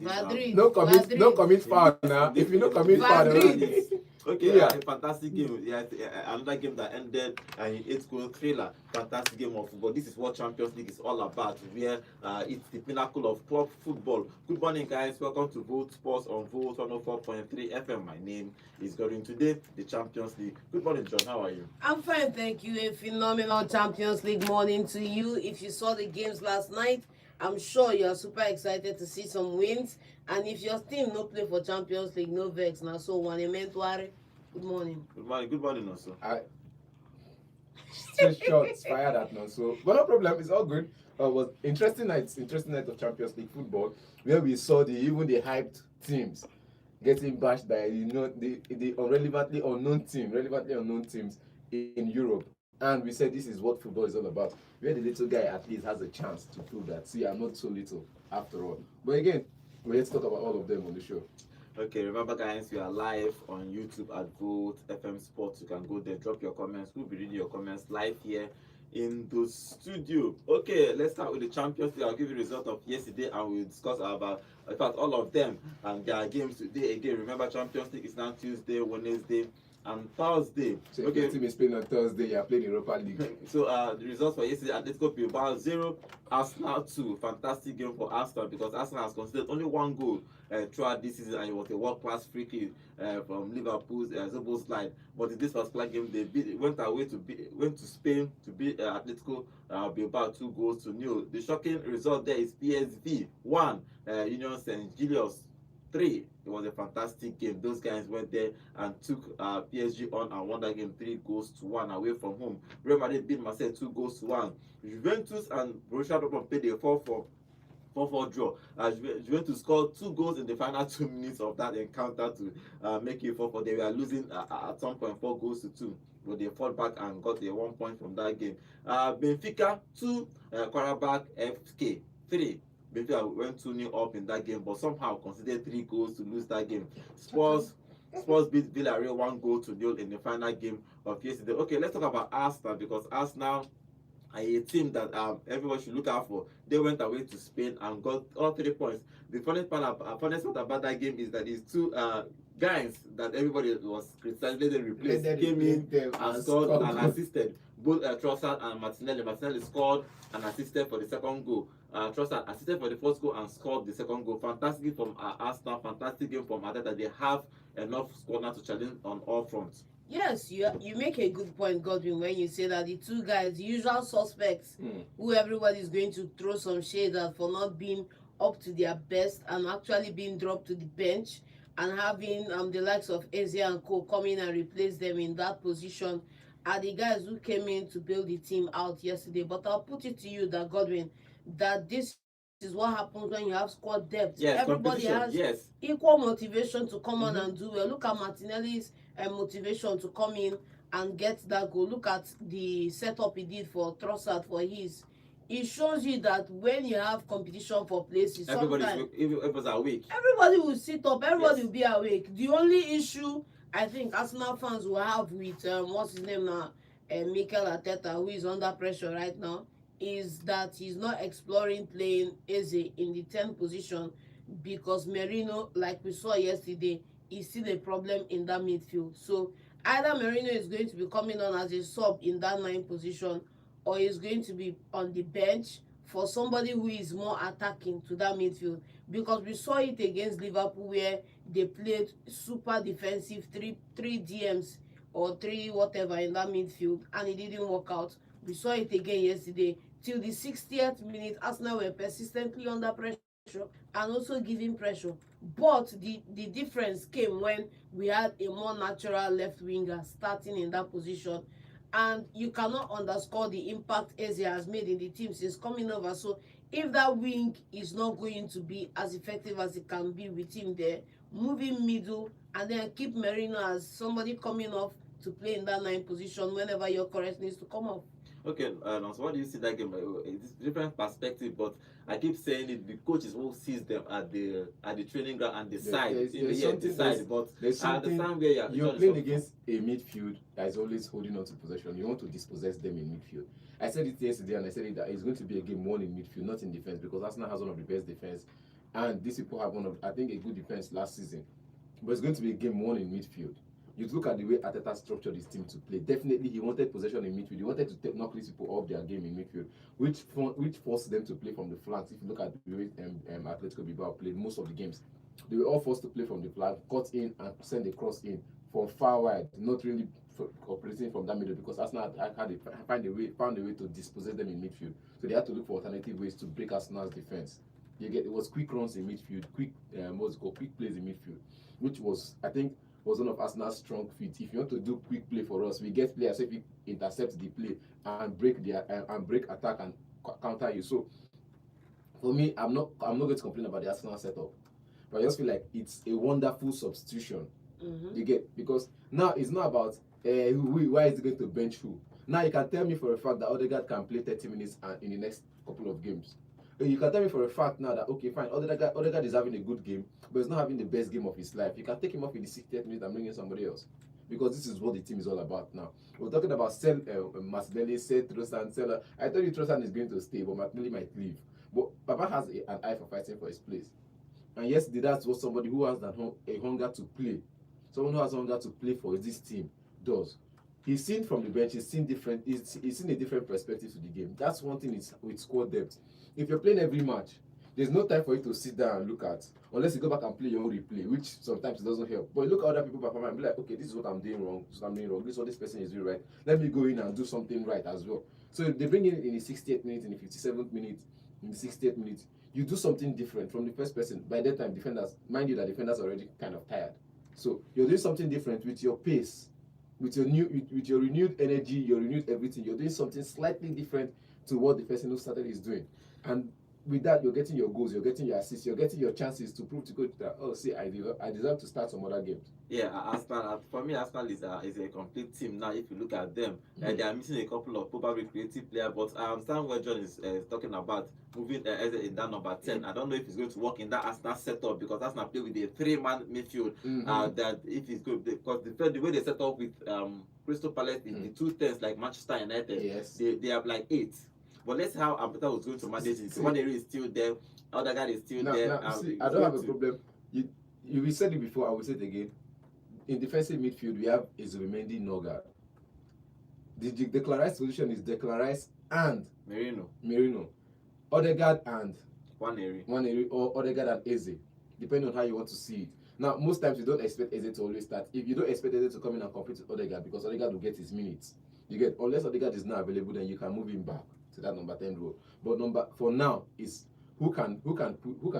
Madrid. No commit foul now. If you no commit foul, Madrid. Okay, a fantastic game. Yeah, another game that ended in 8-goal thriller. Fantastic game of football. This is what Champions League is all about. Where it's the pinnacle of club football. Good morning, guys. Welcome to Vote Sports on Vote 104.3 FM. My name is Gordon. Today, the Champions League. Good morning, John. How are you? I'm fine, thank you. A phenomenal Champions League morning to you. If you saw the games last night, I'm sure you're super excited to see some wins. And if your team no play for Champions League, no vex. Now, so one ementuary. Good morning. Good morning. Good morning, also. Straight shots fired at now. So, but no problem. It's all good. Was interesting night of Champions League football, where we saw the hyped teams getting bashed by the relevantly unknown teams in Europe. And we said this is what football is all about. Where the little guy at least has a chance to prove that, see, I'm not so little after all. But again, let's talk about all of them on the show. Okay, remember, guys, we are live on YouTube at Vote FM Sports. You can go there, drop your comments. We'll be reading your comments live here in the studio. Okay, let's start with the Champions League. I'll give you the result of yesterday and we'll discuss about, in fact, all of them. And there are games today. Again, remember, Champions League is now Tuesday, Wednesday, and Thursday. So if your team is playing on Thursday, you are playing Europa League. So the results for yesterday: Atletico Bilbao 0, Arsenal 2. Fantastic game for Arsenal because Arsenal has conceded only one goal throughout this season, and it was a world-class free kick from Liverpool's Zobo slide. But in this particular game, they went to Spain to beat Atletico Bilbao 2-0. The shocking result there is PSV 1, Union Saint Gilloise 3. It was a fantastic game. Those guys went there and took PSG on and won that game 3-1 away from home. Real Madrid beat Marseille 2-1. Juventus and Borussia Dortmund played a 4-4 draw. Juventus scored 2 goals in the final 2 minutes of that encounter to make it 4-4. They were losing at some point 4-2. But they fought back and got a 1 point from that game. Benfica 2, Qarabağ FK 3. Benfica went 2-0 up in that game, but somehow considered 3 goals to lose that game. Spurs beat Villarreal 1-0 in the final game of yesterday. Okay, let's talk about Arsenal because Arsenal are a team that everyone should look out for. They went away to Spain and got all 3 points. The funniest part about that game is that these two guys that everybody was criticizing, they replaced, came in and scored and assisted. Both Trossard and Martinelli. Martinelli scored and assisted for the second goal. Trossard assisted for the first goal and scored the second goal. Fantastic from Arsenal. Fantastic game from Arteta. They have enough squad now to challenge on all fronts. Yes, you make a good point, Godwin, when you say that the two guys, the usual suspects, who everybody is going to throw some shade at for not being up to their best and actually being dropped to the bench and having the likes of Eze and Co come in and replace them in that position, are the guys who came in to build the team out yesterday. But I'll put it to you that, Godwin, that this is what happens when you have squad depth. Yes, everybody has equal motivation to come on and do well. Look at Martinelli's motivation to come in and get that goal. Look at the setup he did for Trossard for his. It shows you that when you have competition for places, everybody's awake. Everybody will sit up. Everybody will be awake. The only issue I think Arsenal fans will have with what's his name now, Mikel Arteta, who is under pressure right now, is that he's not exploring playing Eze in the 10th position because Merino, like we saw yesterday, is still a problem in that midfield. So either Merino is going to be coming on as a sub in that 9th position, or he's going to be on the bench for somebody who is more attacking to that midfield. Because we saw it against Liverpool where they played super defensive, three DMs or 3 whatever in that midfield, and it didn't work out. We saw it again yesterday. Till the 60th minute, Arsenal were persistently under pressure and also giving pressure. But the difference came when we had a more natural left winger starting in that position. And you cannot underscore the impact Eze has made in the team since coming over. So if that wing is not going to be as effective as it can be with him there, move him middle and then keep Merino as somebody coming off to play in that 9th position whenever your correct needs to come up. Okay, so what do you see that game? It's different perspective, but I keep saying it. The coach is who sees them at the training ground and decide. But at the time where you're playing against a midfield that is always holding on to possession, you want to dispossess them in midfield. I said it yesterday, and I said it that it's going to be a game won in midfield, not in defense, because Arsenal has one of the best defense And these people have one of, I think, a good defense last season. But it's going to be a game won in midfield. You look at the way Arteta structured his team to play. Definitely, he wanted possession in midfield. He wanted to knock these people off their game in midfield, which forced them to play from the flanks. If you look at the way Atletico Bilbao played most of the games, they were all forced to play from the flank, cut in and send a cross in from far wide, not really operating from that middle, because Arsenal found a way to dispossess them in midfield. So they had to look for alternative ways to break Arsenal's defense. It was quick runs in midfield, quick plays in midfield, which was, I think, was one of Arsenal's strong feet. If you want to do quick play for us, we get players if we intercept the play and break attack and counter you. So for me, I'm not going to complain about the Arsenal setup, but I just feel like it's a wonderful substitution. You get, because now it's not about why is he going to bench who. Now you can tell me for a fact that Odegaard can play 30 minutes in the next couple of games. You can tell me for a fact now that, okay, fine, Odegaard is having a good game, but he's not having the best game of his life. You can take him off in the 60th minute and bring in somebody else, because this is what the team is all about now. We're talking about Martinelli, Trossard, Sell. I told you Trossard is going to stay, but Martinelli might leave. But Papa has an eye for fighting for his place. And yesterday, that was somebody who has a hunger to play. Someone who has hunger to play for this team does. He's seen from the bench, he's seen a different perspective to the game. That's one thing with squad depth. If you're playing every match, there's no time for you to sit down and look at, unless you go back and play your own replay, which sometimes it doesn't help. But you look at other people perform and be like, okay, this is what I'm doing wrong, this is what this person is doing right. Let me go in and do something right as well. So if they bring in the 68th minute, in the 57th minute, in the 60th minute, you do something different from the first person. By that time, mind you that defenders are already kind of tired. So you're doing something different with your pace, with your renewed energy, your renewed everything. You're doing something slightly different to what the person who started is doing. And with that, you're getting your goals, you're getting your assists, you're getting your chances to prove to coach that, oh, see, I deserve to start some other games. Yeah, Arsenal, for me, Arsenal is a complete team now. If you look at them, they are missing a couple of probably creative players, but I understand what John is talking about, moving in that number 10. I don't know if it's going to work in that Arsenal setup, because Arsenal play with a 3-man midfield. That if it's good, because the way they set up with Crystal Palace, the 2 10s like Manchester United, yes, they have like 8. But let's see how Arteta was going to manage it. One area is still there, other guy is still there. See, I don't have a problem. You said it before, I will say it again. In defensive midfield, we have Zubimendi, Noga. The declarized position is declarized and Merino. Odegaard and Waneri, or Odegaard and Eze, depending on how you want to see it. Now, most times you don't expect Eze to always start. If you don't expect Eze to come in and compete with Odegaard, because Odegaard will get his minutes. You get, unless Odegaard is not available, then you can move him back to that number 10 role. But for now is who can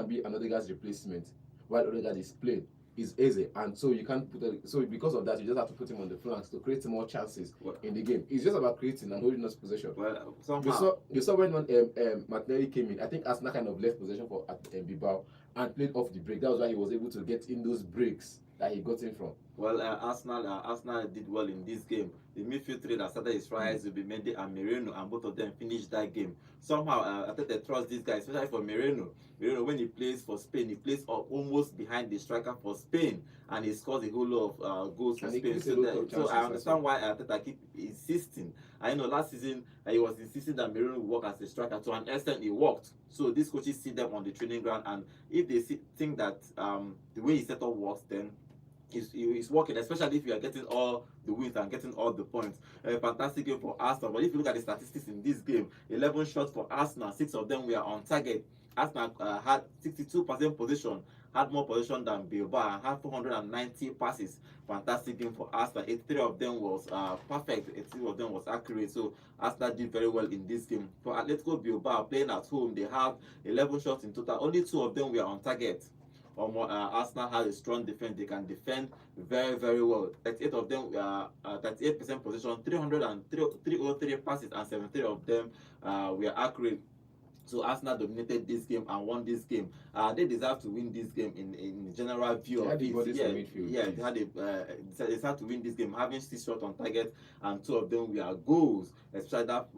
be an Odegaard's replacement while Odegaard is playing is Eze, and so you can't so because of that you just have to put him on the flanks to create more chances in the game. It's just about creating and holding us possession. Well, somehow you saw when Martinelli came in, I think Arsenal kind of left possession for Bilbao and played off the break. That was why he was able to get in those breaks that he got in from. Well, Arsenal did well in this game. The midfield three that started is Reyes, Zubimendi, and Merino, and both of them finished that game. Somehow, I think they trust this guy, especially for Merino. Merino, when he plays for Spain, he plays almost behind the striker for Spain, and he scores a whole lot of goals for Spain. So I understand why Arteta keep insisting. I know last season he was insisting that Merino would work as a striker. To an extent, it worked. So these coaches see them on the training ground, and if they think that the way he set up works, then it's working, especially if you are getting all the wins and getting all the points. A fantastic game for Arsenal. But if you look at the statistics in this game, 11 shots for Arsenal, 6 of them were on target. Arsenal had 62% possession, had more possession than Bilbao, and had 490 passes. Fantastic game for Arsenal. 83 of them was perfect, 83 of them was accurate. So Arsenal did very well in this game. For Atletico Bilbao, playing at home, they have 11 shots in total. Only 2 of them were on target. Arsenal has a strong defense. They can defend very, very well. 38 of them, 38% possession, 303 passes, and 73 of them were accurate. So Arsenal dominated this game and won this game. They deserve to win this game in general view of it. They deserve to win this game, having 6 shots on target and 2 of them were goals. Especially that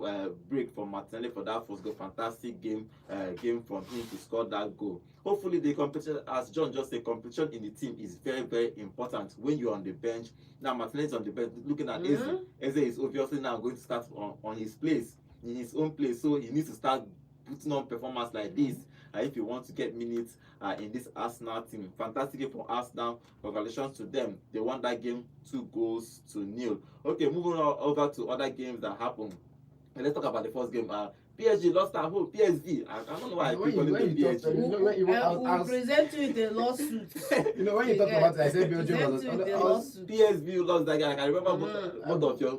break from Martinelli for that first goal. Fantastic game from him to score that goal. Hopefully the competition, as John just said, competition in the team is very, very important when you're on the bench. Now Martinelli is on the bench looking at Eze. Eze is obviously now going to start on his place, in his own place. So he needs to start putting on performance like this. if you want to get minutes in this Arsenal team. Fantastic game for Arsenal. Congratulations to them. They won that game 2-0. Okay, moving on over to other games that happened. And let's talk about the first game. PSG lost at home. PSV. I don't know why I keep calling them PSG. We'll present you with a lawsuit. When you talk about it, I said Belgium was PSV lost that game. I can remember both of your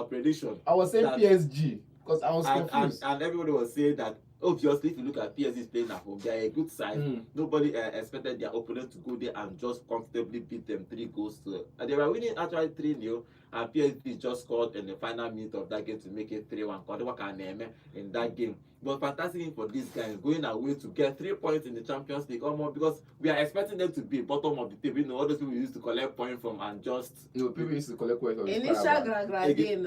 prediction. I was saying PSG because I was confused. And everybody was saying that obviously, if you look at PSG playing at home, they are a good side. Nobody expected their opponent to go there and just comfortably beat them 3-0. And they were winning actually 3-0. And PSG just scored in the final minute of that game to make it 3-1 in that game. But fantastic thing for these guys going away to get 3 points in the Champions League almost, because we are expecting them to be bottom of the table. You know, all those people used to collect points from and just. No, people used to collect points from initial gragra game.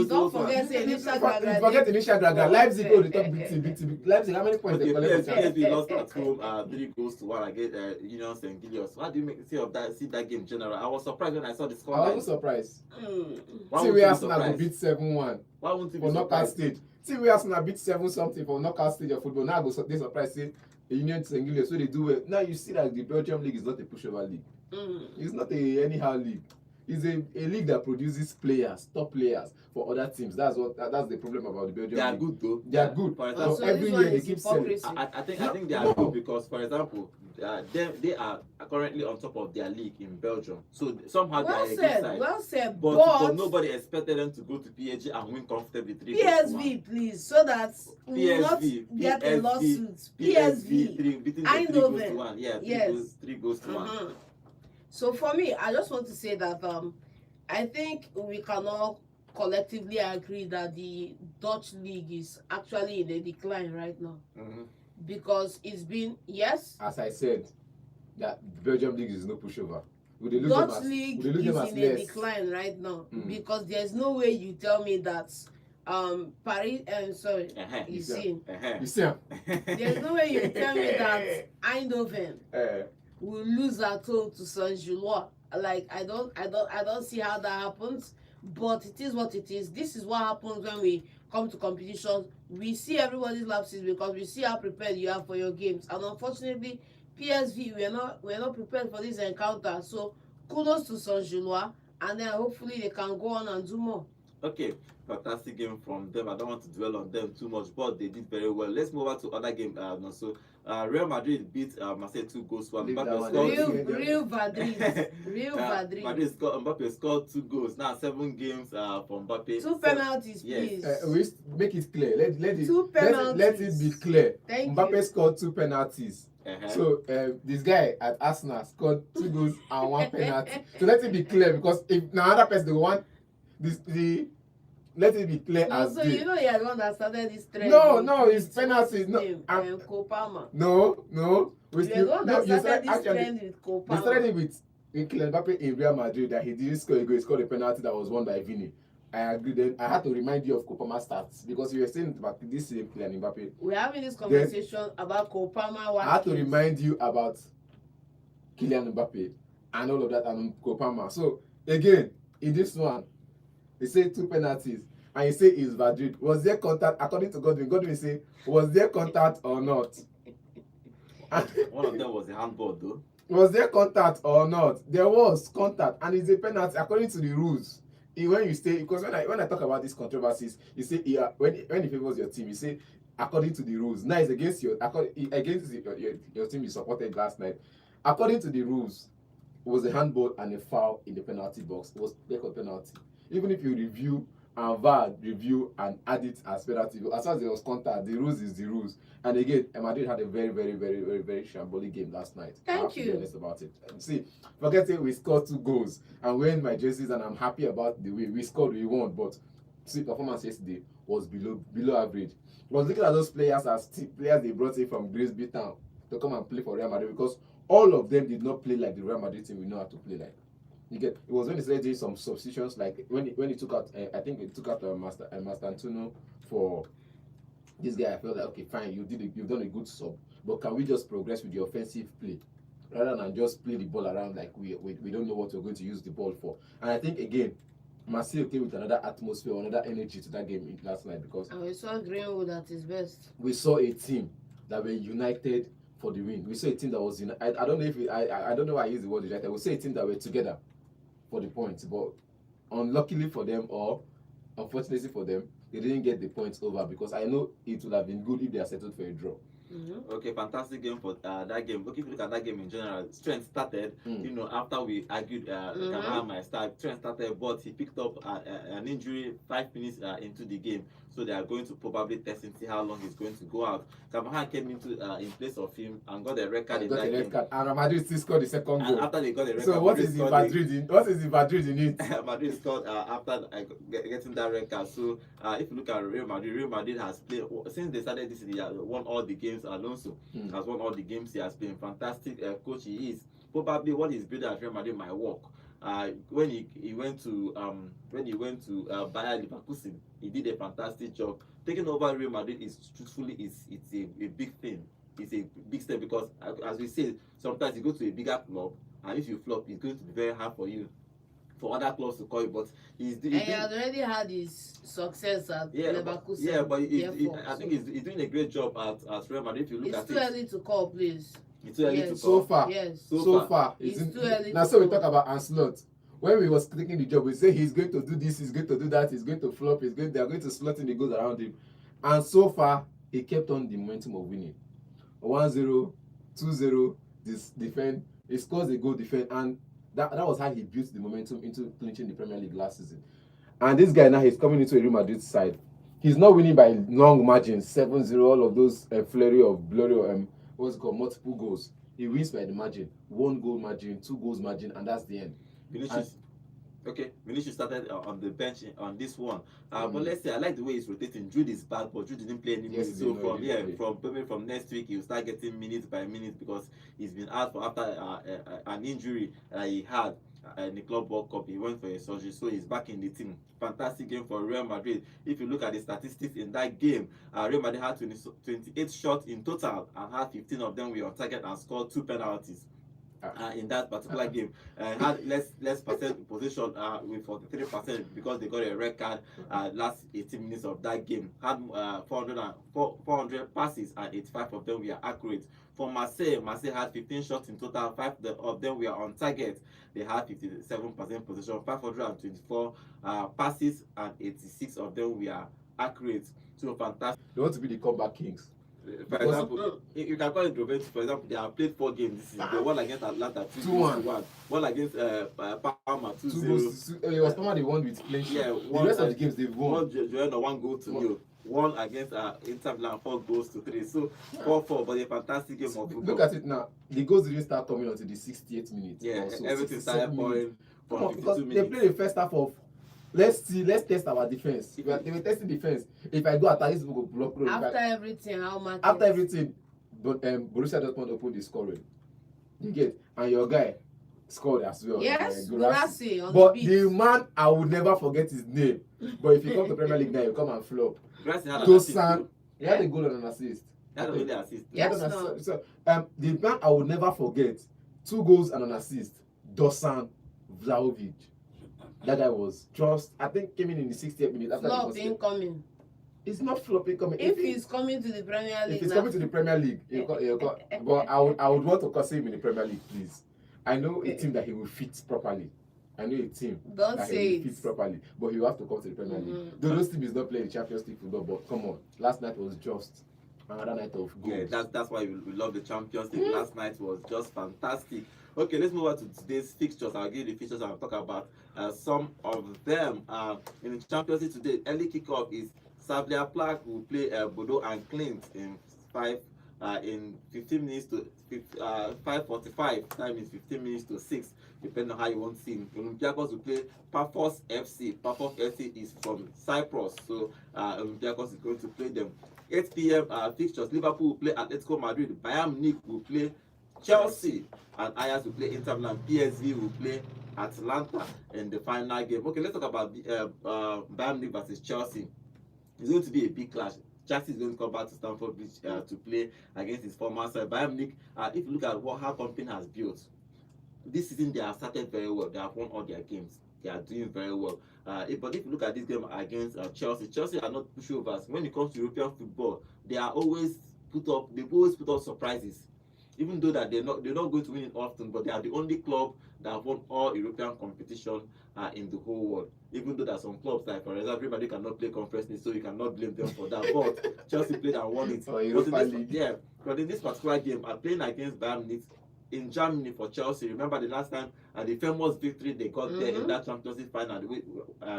Don't forget initial gragra. Forget initial gragra. Leipzig go the top big team. Leipzig, how many points they collect? PSG lost at home 3-1 against Union St. Gilloise. What do you see of that? See that game in general? I was surprised when I saw the score. I wasn't surprised. See where Arsenal go beat 7-1 Why won't you be for knockout surprised? stage. See where Arsenal beat 7-something for knockout stage of football. Now I go they surprised say Union St. Gilloise, so they do well. Now you see that the Belgium league is not a pushover league. It's not a anyhow league. It's a league that produces players, top players for other teams. That's the problem about the Belgium They are league. good though. They are good. For example, So every year they keep selling. I think they are good because, for example, they are currently on top of their league in Belgium. So somehow they are a good side. Well said. But nobody expected them to go to PSG and win comfortably 3-1. PSV, please, so that we will not get a lawsuit. PSV, beating I them know 3-1. Yeah, yes. 3-1. So for me, I just want to say that I think we cannot collectively agree that the Dutch league is actually in a decline right now. Because it's been, yes. As I said, that Belgium league is no pushover. Dutch league is in a decline right now because there's no way you tell me that Paris sorry you see there's no way you tell me that Eindhoven will lose at home to Saint-Gilloise. Like I don't see how that happens, but it is what it is. This is what happens when we come to competitions. We see everybody's lapses because we see how prepared you are for your games, and unfortunately PSV we're not prepared for this encounter. So kudos to Saint-Gilloise, and then hopefully they can go on and do more. Okay, fantastic game from them. I don't want to dwell on them too much, but they did very well. Let's move on to other game. Real Madrid beat Marseille 2-1. Real Madrid. Mbappe scored 2 goals. Now 7 games from Mbappe. 2 penalties, please. We make it clear. Let it be clear. Mbappe scored 2 penalties. So this guy at Arsenal scored 2 goals and 1 penalty. So let it be clear, because if another person want let it be clear as so you know you are the one that started this trend. No, it's penalties. No, Kopama. No. You are the one that started this trend with Kopama. They started it with Kylian Mbappe in Real Madrid that he didn't score a goal. He scored a penalty that was won by Vini. I agree. Then I had to remind you of Kopama stats because you were saying about this same Kylian Mbappe. We're having this conversation about Kopama. I had to remind you about Kylian Mbappe and all of that and Kopama. So again, in this one, they say 2 penalties, and you say it's Madrid. Was there contact? According to Godwin, Godwin say, was there contact or not? One of them was a handball, though. Was there contact or not? There was contact, and it's a penalty according to the rules. When you say, because when I talk about these controversies, you say when it favors your team, you say according to the rules. Now it's against your team you supported last night. According to the rules, it was a handball and a foul in the penalty box. It was a penalty. Even if you review and VAR review and add it as penalty, as far as there was contact, the rules is the rules. And again, Madrid had a very, very, very, very, very shambolic game last night. Thank you. To be honest about it. See, forget it, we scored 2 goals. I'm wearing my jerseys and I'm happy about the way we scored, we won. But see, performance yesterday was below average. I was looking at those players as players they brought in from Grimsby Town to come and play for Real Madrid, because all of them did not play like the Real Madrid team we know how to play like. It was when he started doing some substitutions, like when he took out, I think he took out Master Antuno for this guy. I felt like, okay, fine, you've done a good sub, but can we just progress with the offensive play rather than just play the ball around like we don't know what we're going to use the ball for? And I think again, Marseille came with another atmosphere, another energy to that game last night, because and we saw Greenwood at his best. We saw a team that were united for the win. We saw a team that was united. I don't know if I don't know why I use the word united. We saw a team that were together for the points, but unluckily for them or unfortunately for them, they didn't get the points over because I know it would have been good if they had settled for a draw. Okay, fantastic game for that game. Okay, if you look at that game in general, Trent started. You know, after we argued, Kamara might start. Trent started, but he picked up an injury 5 minutes into the game, so they are going to probably test and see how long he's going to go out. Kamara came into in place of him and got a red card in that game. And Madrid still scored the second And goal. after they got the red So card, what is the Madrid in it? Madrid scored after getting that red card. So if you look at Real Madrid has played since they started this year, won all the games. Alonso has won all the games. He has been fantastic coach. He is probably what he's building at Real Madrid might work. When he went to Bayer Leverkusen, he did a fantastic job. Taking over Real Madrid is truthfully it's a big thing. It's a big step because as we say, sometimes you go to a bigger club and if you flop, it's going to be very hard for you. For other clubs to call you, but he had already had his success at Leverkusen. Yeah, but I think he's doing a great job at Real Madrid. If you look at it, it's too early to call, please. It's too early to call. So far, yes. So far, it's too early. Now, so we talk about Anslot. When we was taking the job, we say he's going to do this, he's going to do that, he's going to flop, they are going to slot in the goals around him, and so far he kept on the momentum of winning. 1-0, 2-0, this defend, he scores a goal, defend, and that was how he built the momentum into clinching the Premier League last season. And this guy now, he's coming into a Real Madrid side. He's not winning by long margins, 7-0, all of those flurry of blurry, what's it called, multiple goals. He wins by the margin, 1 goal margin, 2 goals margin, and that's the end. Vinicius started on the bench on this one. But let's say I like the way he's rotating. Jude is back, but Jude didn't play any minutes. So from next week he'll start getting minutes by minutes because he's been out for after an injury he had in the Club World Cup. He went for a surgery, so he's back in the team. Fantastic game for Real Madrid. If you look at the statistics in that game, Real Madrid had 28 shots in total and had 15 of them were on target and scored 2 penalties. In that particular game, had less percent possession with 43% because they got a red card last 18 minutes of that game. Had 400 passes and 85 of them were accurate. For Marseille had 15 shots in total, 5 of them were on target. They had 57% possession, 524 passes and 86 of them were accurate. So fantastic. They want to be the comeback kings. For example, you can call it Juventus. For example, they have played 4 games this season. They won against Atlanta 2-1. Won against Parma 2-0. It was Parma they won with plenty. Yeah, the rest of the games they've won. Girona 1 goal to 0. Won against Inter Milan 4 goals to 3. So 4-4, but a fantastic game of football. Look at it now. The goals didn't start coming until the 68th minute. Yeah, everything started pouring from 52 minutes. They played the first half of. Let's test our defense. They were testing defense. If I go attack, this will block. After everything, how much? After everything, Borussia Dortmund opened the scoring. You get, and your guy scored as well. Yes, Borussia on but the man, I would never forget his name. But if you come to Premier League now, you come and flop. Dosan, he had a goal and an assist. He had an assist. Yes, no. So the man I would never forget, 2 goals and an assist. Dosan Vlahovic. That guy was just, I think, came in the 60th minute after flop incoming. It's not flopping coming. If he's coming to the Premier League, if he's coming to the Premier League, but I would want to consider him in the Premier League, please. I know a team that he will fit properly. I know a team that he will fit properly, but he will have to come to the Premier League. Though those teams is not playing the Champions League football, but come on, last night was just another night of goals. Yeah, that's why we love the Champions League. Last night was just fantastic. Okay, let's move on to today's fixtures. I'll give you the fixtures and I'll talk about some of them. In the Champions League today, early kickoff is Slavia Prague will play Bodo and Clint in 15 minutes to 5:45. Time is 15 minutes to 6, depending on how you want to see him. Olympiacos will play Paphos FC. Paphos FC is from Cyprus, so Olympiacos is going to play them. 8 p.m. Fixtures. Liverpool will play Atletico Madrid. Bayern Munich will play Chelsea, and Ajax will play Inter Milan. PSV will play Atlanta in the final game. Okay, let's talk about Bayern Munich versus Chelsea. It's going to be a big clash. Chelsea is going to come back to Stamford Bridge to play against his former side. Bayern Munich, if you look at how company has built, this season they have started very well. They have won all their games. They are doing very well. But if you look at this game against Chelsea are not pushovers. When it comes to European football, they are always they always put up surprises. Even though that they're not going to win it often, but they are the only club that have won all European competition in the whole world. Even though there are some clubs like, for example, everybody cannot play Conference League, so you cannot blame them for that. But Chelsea played and won it. But in this particular game, playing against Bayern Munich in Germany for Chelsea, remember the last time the famous victory they got there in that Champions League final,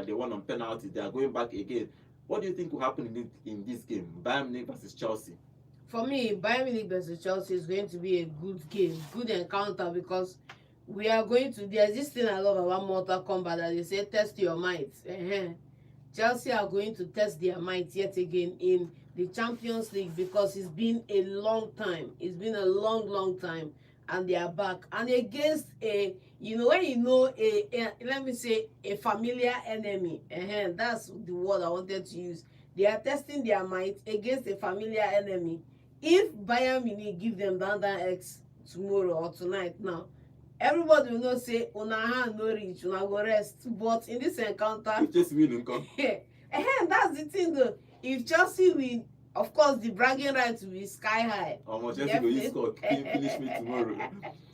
they won on penalty. They are going back again. What do you think will happen in this game, Bayern Munich versus Chelsea? For me, Bayern Munich versus Chelsea is going to be a good game, good encounter, because we are going to, there's this thing I love about Mortal Kombat that they say test your might. Chelsea are going to test their might yet again in the Champions League, because it's been a long time. It's been a long time, and they are back. And against a, when let me say, a familiar enemy. That's the word I wanted to use. They are testing their might against a familiar enemy. If Bayern Munich give them down X tomorrow or tonight now, everybody will not say una hand no reach, una go rest. But in this encounter, if Chelsea win, that's the thing though. If Chelsea win, of course the bragging rights will be sky high. Chelsea will score, finish me tomorrow.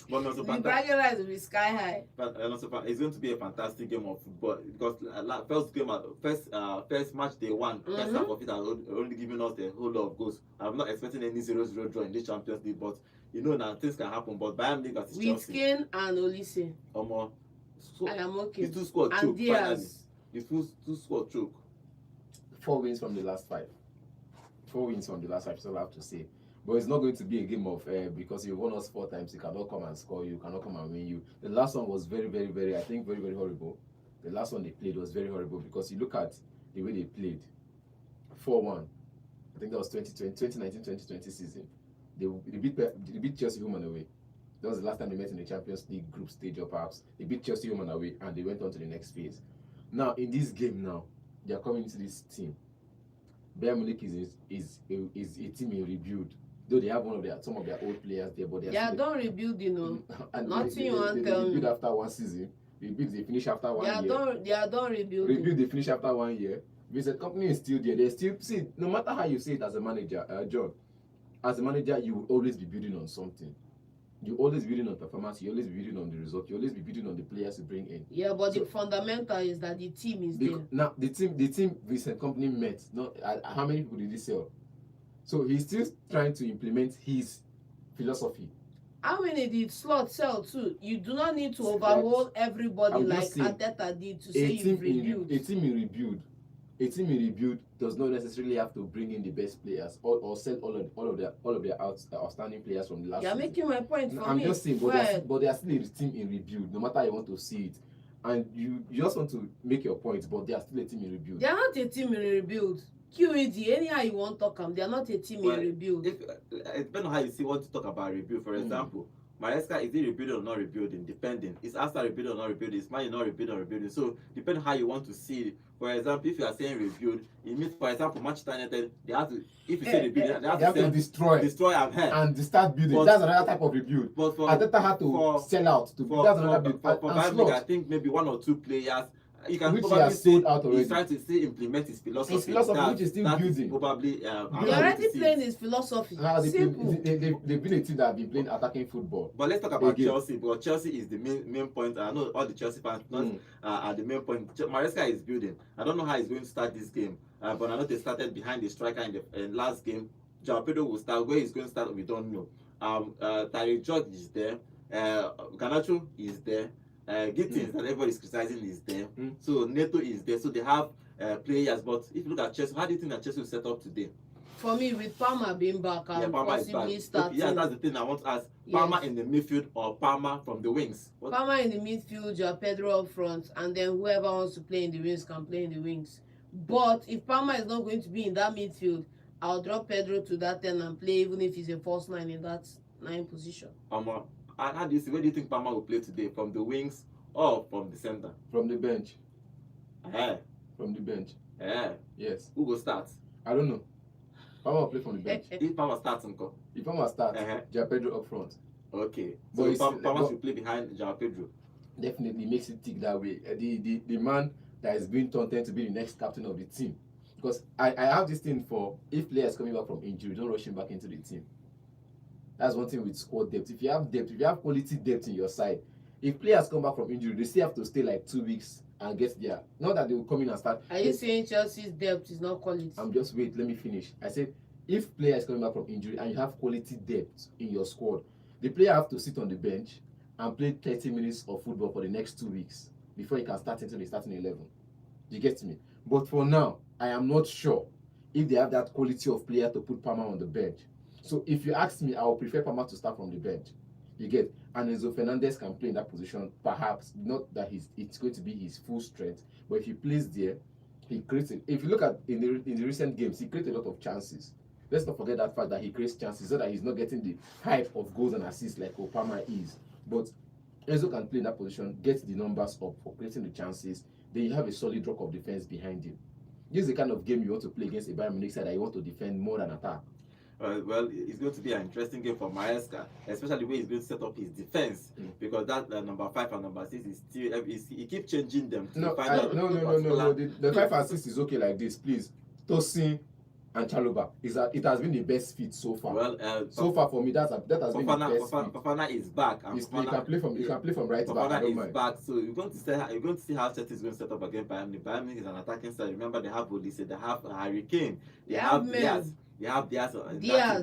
But no, the bragging rights will be sky high. But it's going to be a fantastic game of football, because first match they won, first half of it has only given us a whole lot of goals. I'm not expecting any 0-0 draw in this Champions League, but now things can happen. But Bayern Munich versus Chelsea. With Kane and Olise. I am okay. The two scored choke finally. The two scored choke. 4 wins from the last 5. 4 wins from the last 5, so I have to say. But it's not going to be a game of because you won us 4 times, you cannot come and score you, cannot come and win you. The last one was very horrible. The last one they played was very horrible, because you look at the way they played. 4-1. I think that was 2019-2020 season. They beat Chelsea home and away. That was the last time they met in the Champions League group stage, or perhaps they beat Chelsea home and away, and they went on to the next phase. Now in this game now, they are coming into this team. Bayern Munich is a team in rebuild. Though they have some of their old players there, but they are done rebuilding. Nothing you want to tell me. Rebuild after 1 season. They finish after 1 year. They are done rebuilding. They finish after 1 year. Because the company is still there. They still see. No matter how you say it as a manager, John, as a manager, you will always be building on something. You always building on performance. You always be building on the result. You always be building on the players you bring in. Yeah, but the fundamental is that the team is there. Now the team Vincent Company met. Not how many people did he sell? So he's still trying to implement his philosophy. How many did Slot sell too? You do not need to overhaul everybody like Arteta did to say you've rebuild. A team in rebuild does not necessarily have to bring in the best players or sell all of their outstanding players from the last season. You're making my point for me. I'm just saying, but they are still a team in rebuild, no matter how you want to see it. And you just want to make your point, but they are still a team in rebuild. They are not a team in rebuild. QED, anyhow you want to talk them, they are not a team in rebuild. It depends on how you want to talk about rebuild. For example, Maresca, is he rebuilding or not rebuilding? Depending. Is Arsenal rebuilding or not rebuilding? Is Man not rebuilding or rebuilding? So, depending on how you want to see it. For example, if you are saying rebuild, it means, for example, Manchester United, they have to, if you say rebuild, they have to destroy and start building. That's another type of rebuild. But for Arteta had to sell out. That's another build. For Bayern Munich, I think maybe 1 or 2 players. You can which he has sold out already. He's trying to still implement his philosophy. His philosophy, which is still building. Probably. They're already playing his philosophy. Simple. They've been a team that have been playing attacking football. But let's talk about Chelsea, because Chelsea is the main point. I know all the Chelsea fans are the main point. Maresca is building. I don't know how he's going to start this game, but I know they started behind the striker in the last game. João Pedro will start. Where he's going to start, we don't know. Tariq George is there. Garnacho is there. Gittins that everybody is criticizing is there. So Neto is there. So they have players. But if you look at Chelsea, how do you think that Chelsea will set up today? For me, with Palmer being back and possibly starting. Okay, that's the thing I want to ask. Palmer in the midfield or Palmer from the wings? Palmer in the midfield, João Pedro up front, and then whoever wants to play in the wings can play in the wings. But if Palmer is not going to be in that midfield, I'll drop Pedro to that 10 and play, even if he's a false 9 in that 9 position. How do you see? Where do you think Palmer will play today? From the wings or from the center? From the bench. From the bench. Yes. Who will start? I don't know. Palmer will play from the bench. If Palmer starts, If Palmer starts, João Pedro up front. Okay. So Palmer should play behind João Pedro. Definitely makes it tick that way. The man that is being taunted to be the next captain of the team. Because I have this thing for if players coming back from injury, don't rush him back into the team. That's one thing with squad depth. If you have depth, if you have quality depth in your side, if players come back from injury, they still have to stay like 2 weeks and get there. Not that they will come in and start. Are you saying Chelsea's depth is not quality? I'm just wait, let me finish. I said if player is coming back from injury and you have quality depth in your squad, the player have to sit on the bench and play 30 minutes of football for the next 2 weeks before he can start into the starting 11. You get me? But for now, I am not sure if they have that quality of player to put Palmer on the bench. So if you ask me, I would prefer Palmer to start from the bench. You get? And Enzo Fernandez can play in that position, perhaps not that it's going to be his full strength, but if he plays there, he creates it. If you look at in the recent games, he created a lot of chances. Let's not forget that fact that he creates chances so that he's not getting the hype of goals and assists like Palmer is. But Enzo can play in that position, get the numbers up for creating the chances. Then you have a solid rock of defense behind him. This is the kind of game you want to play against a Bayern Munich side that you want to defend more than attack. Well, it's going to be an interesting game for Maresca, especially where he's going to set up his defense, because that number 5 and number 6 is still he keeps changing them. No. The 5 and 6 is okay like this, please. Tosin and Chalobah it has been the best fit so far. Well, so far for me that has been the best fit. Fofana is back. And you can play from right back. Fofana is back, so you're going to see how Chelsea is going to set up against Bayern Munich. Bayern Munich is an attacking side. Remember, they have Olise, they have Harry Kane, they have Diaz. They have Diaz.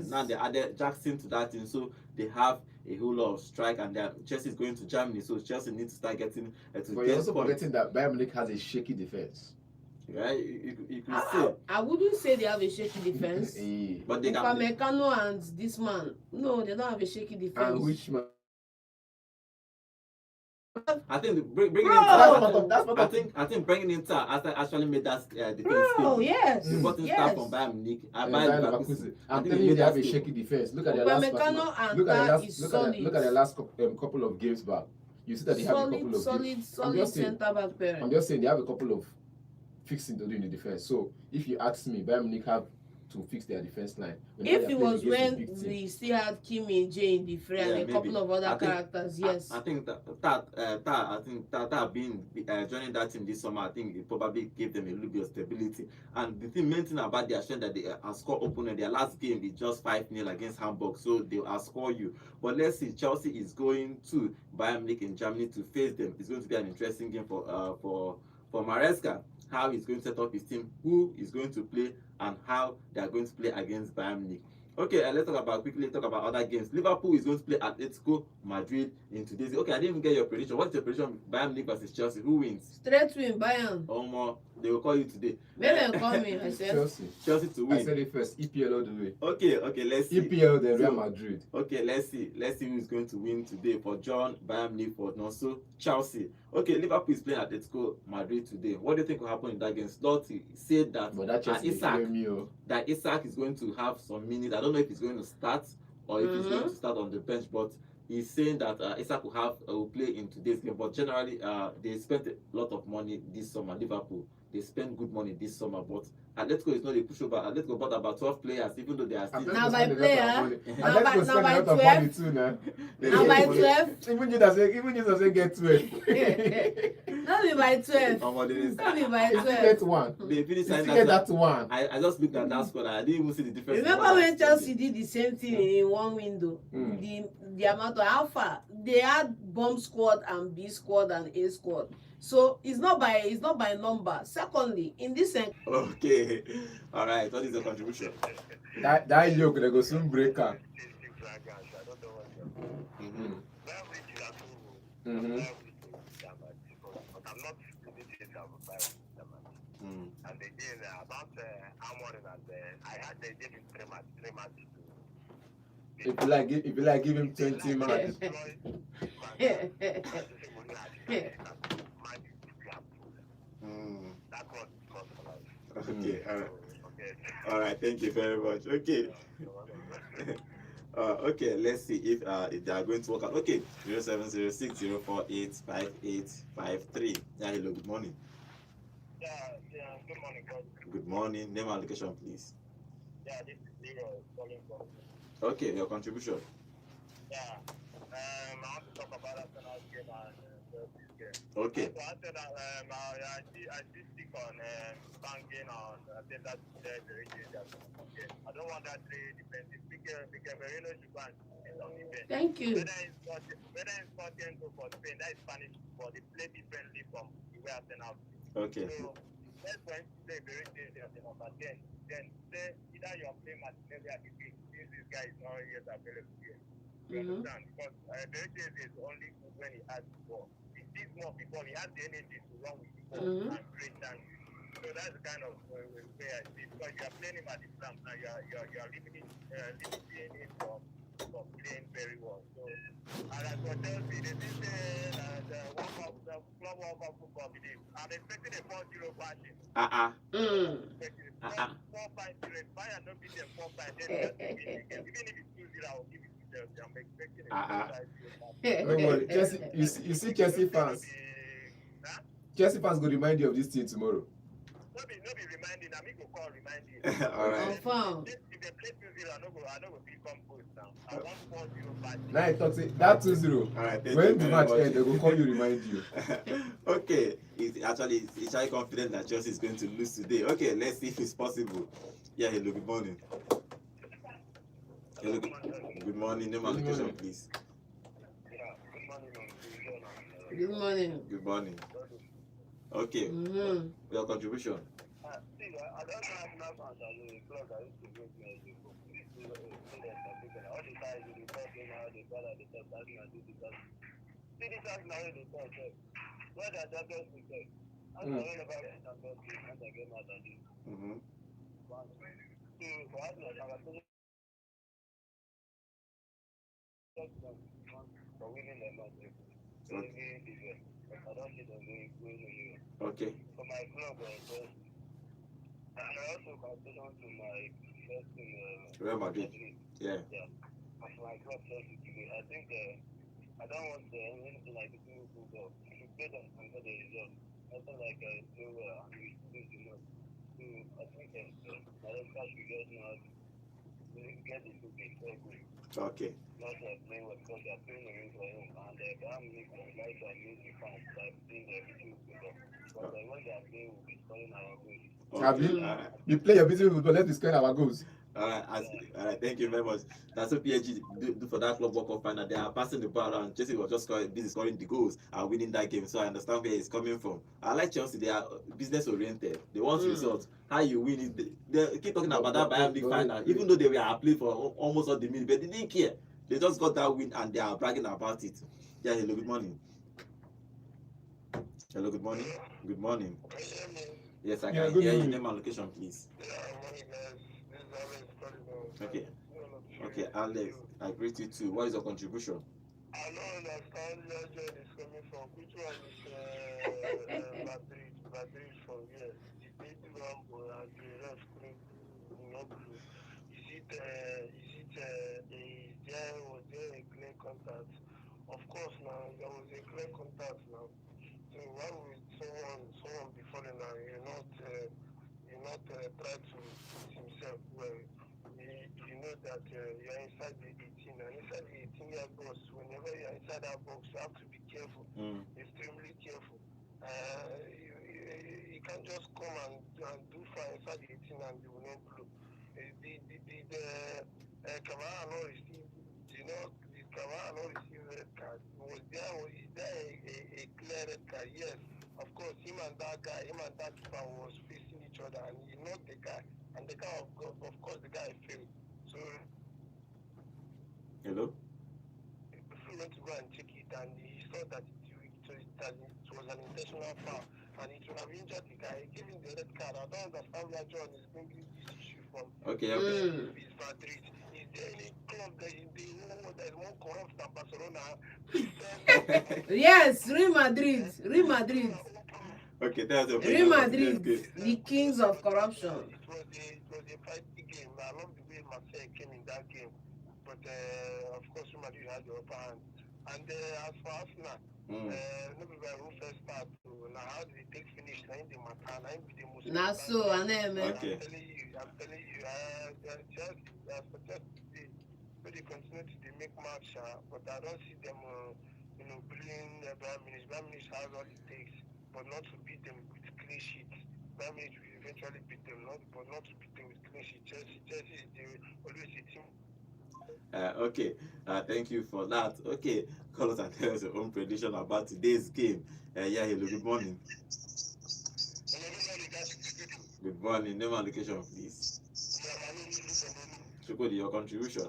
Now they added Jackson to that team, so they have a whole lot of strike. And Chelsea is going to Germany, so Chelsea needs to start getting to. But you're also forgetting that Bayern Munich has a shaky defense. Right, you can say. I wouldn't say they have a shaky defense. But they Upamecano and this man, no, they don't have a shaky defense. And which man? I think bringing in I think bringing in actually made that defense. Oh yes. You got in start from Bayern Munich. I'm telling you, they have a shaky defense. Look at their last couple of games back. You see that they have a couple of solid centre back pair. I'm just saying they have a couple of fixing to do in the defense. So if you ask me, Bayern Munich have to fix their defense line. If it was when we still had Kim Min-jae in the fray and a couple of other characters, yes. I think that being joining that team this summer, I think it probably gave them a little bit of stability. And the main thing about their strength that they outscore opponent, their last game is just 5-0 against Hamburg, so they will outscore you. But let's see, Chelsea is going to Bayern Munich in Germany to face them. It's going to be an interesting game for Maresca. How he's going to set up his team, who is going to play, and how they are going to play against Bayern Munich. Okay, let's quickly talk about other games. Liverpool is going to play Atletico Madrid in today's. Okay, I didn't even get your prediction. What's your prediction? Bayern Munich versus Chelsea. Who wins? Straight win, Bayern. They will call you today. Maybe call me. I said Chelsea to win. I said it first. EPL all the way. Okay, let's see. EPL then Real Madrid. Okay, let's see who is going to win today. For John, Bayern Munich, for Nonso, Chelsea. Okay, Liverpool is playing Atletico Madrid today. What do you think will happen in that game? Slotty said that Isak is going to have some minutes. I don't know if he's going to start or if he's going to start on the bench, but he's saying that Isak will play in today's game. But generally, they spent a lot of money this summer. Liverpool, they spent good money this summer, but Atletico is not a pushover. Atletico bought about 12 players, even though they are still. Now by player. Now by 12. Now by 12. Even you doesn't get 12. Not be by 12. Not be by 12. Get one. They finished that one. I just looked at that squad. I didn't even see the difference. Remember when Chelsea did the same thing in one window? The amount of alpha they had bomb squad and B squad and A squad. So it's not by number. Secondly, in this sense. Okay. All right. What is your contribution? That yoke they go soon break up. And again, about Amorim I had they gave him 3 matches. If you like, give him 20 matches. Okay, all right. Thank you very much. Okay. Okay, let's see if they are going to work out. Okay, 07060485853. Yeah, hello, good morning. Yeah, good morning, God. Good morning. Name and location, please. Yeah, this is Leroy calling from. Okay, your contribution. Yeah, I want to talk about Arsenal's game and this game. Okay. So I said that I still stick on banking on data today. Okay. I don't want that trade defensive. Because Merino should go and sit on the bench. Thank you. Whether it's Scotland go for Spain, that is Spanish football. They play differently from the way Arsenal play. Okay. So let's going to play very dangerous number 10. Then say either you're playing Martinelli at the game since this guy is not yet available here. You understand? Because Berichez is only good when he has the ball. He sees more before he has the energy to run with the ball and create chances. So that's the kind of way I see it. Because you are playing him at the flank now, you are limiting him from playing very well. So and as for Chelsea, they did say the club World Cup football believe. I'm expecting a 4-0 batting. 4-5-0. Bayern don't beat them 4-5. Then even if it's 2-0, I will give it to Chelsea. I'm expecting a 4-5-0. Don't worry, Chelsea. You see Chelsea fans. Chelsea fans go remind you of this thing tomorrow. No be reminding. I mean go call reminding. All right. Confirm. If they play 2-0, I don't go feel composed now. I want 4-0 batting. Now I talk say that 2-0. All right. When the match ends, they will call you, remind you. Okay. It's actually confident that Chelsea is going to lose today. Okay, let's see if it's possible. Yeah, hello, good morning. Hello, good morning. Name and location, please. Good morning. Good morning. Okay. Your contribution. See, I don't have enough fans as a club that used to go to all the guys in the top now, they got at the top, that's not do because see this has now in the top, where the champions will take. I'm not worried about the champions league, and they get mad at this. So, for us, for winning the match, I don't see them going anywhere. Okay. For my club, and I also consider to my first team, Real Madrid. Yeah. For my club, Chelsea today, I think I don't want anything like the Liverpool goal. If you play them and get the result, nothing like nowhere and we lose the most. So I think Malaysia should get now get the 2 games very good. Okay. Not playing with because they are playing away for him and I'm like to amuse the fans by playing the video football. But when they are playing, we'll be scoring our goals. You play your beautiful football, let's be scoring our goals. All right, thank you very much. That's what PSG do for that club World Cup final. They are passing the ball around. Chelsea was just busy scoring the goals and winning that game. So I understand where it's coming from. I like Chelsea. They are business oriented. They want results. How you win it. They keep talking about that Bayern League final. Even though they were playing for almost all the minutes, but they didn't care. They just got that win and they are bragging about it. Yeah, hello, good morning. Hello, good morning. Good morning. Yes, I can hear you. Name and location, please. Okay, Alex, I greet you too. What is your contribution? I don't understand where John is coming from. Which one is Madrid from here? The big Rambo and the rest couldn't not blue. Is there a clear contact? Of course now, there was a clear contact now. So why would someone be falling now? You not try to put himself well. You know that you're inside the 18 and inside the 18-year box. Whenever you're inside that box, you have to be careful, extremely careful. You can't just come and do fire inside the 18 and you will not blow. Kamara not received, the Kamara not received red card. Is there a clear red card? Yes. Of course, him and that keeper was facing each other and he knocked the guy. And the guy, of course, the guy failed. So, hello? He went to go and check it and he saw that it was an intentional foul and it would have injured the guy. He gave him the red card. I don't understand where John is bringing this issue from. Okay. Is Madrid. Is there any club that is more corrupt than Barcelona? Yes, Real Madrid. Okay, that's your Real Madrid, the kings of corruption. It was a fighting game. I love the way Marseille came in that game. But of course, Real Madrid had the upper hand. And as for Arsenal, nobody who first start. Now, how did they take finish? Now, the Matana, the most. Now, so, okay. I'm telling you, just they continue to make match, but I don't see them playing Bayern Munich has all it takes, but not to beat them with clean sheet. Bayern Munich will eventually beat them, but not to beat them with clean sheet. Chelsea is always a team. Okay, thank you for that. Okay, call us and tell us your own prediction about today's game. Yeah, hello, good morning. Good morning. Name and location, please. Shukodi, your contribution.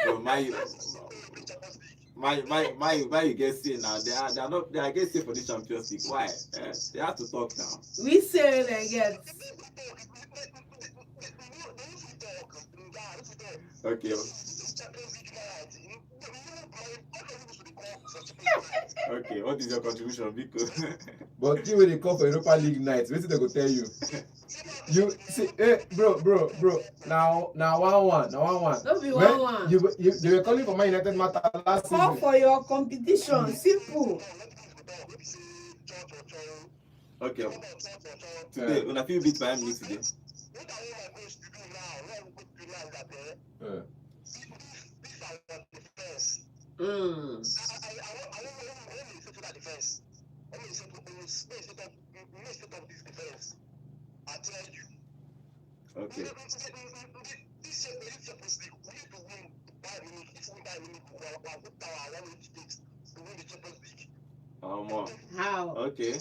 So my you get say now they are not they are get say for the Champions League. Why? They have to talk now. We say it again. Okay. Okay, what is your contribution, Biko? But you when they come for Europa League nights, what they go tell you? You see, bro. Now 1-1. Don't be When 1-1. they were calling for Man United matter last Call season. for your competition. Simple. Okay. Today, when I feel beat Bayern Munich today. Okay. How? Okay.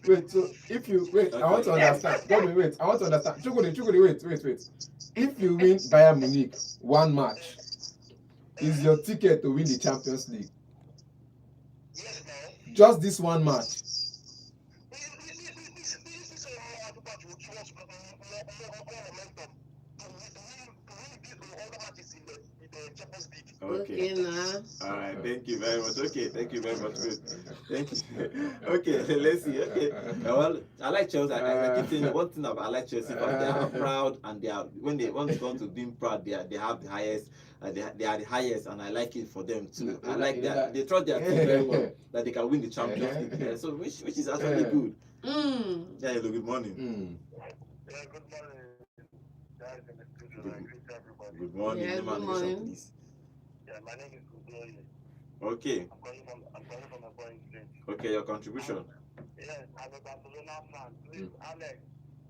Wait, so if you wait, I want to understand. Wait, I want to understand. Chukudi, wait. If you win Bayern Munich one match, is your ticket to win the Champions League? Just this one match. Okay. Nah. All right. Thank you very much. Okay. Thank you very much. Good. Thank you. Okay. Let's see. Okay. Well, I like Chelsea. I keep saying one thing about I like Chelsea, but they are proud and they are when they want to come to being proud, they have the highest. They are the highest, and I like it for them too. I like that they trust their team very well that they can win the Champions League. So which is actually good. Yeah. Hello. Good morning. Yeah, good morning, guys in the studio. I greet everybody. Good morning. Yeah, Name and good location, morning. please. Yeah, my name is Kudoye. Okay. I'm calling from a boy state. Okay. Your contribution. Yes, I'm a Barcelona fan. Please, Alex,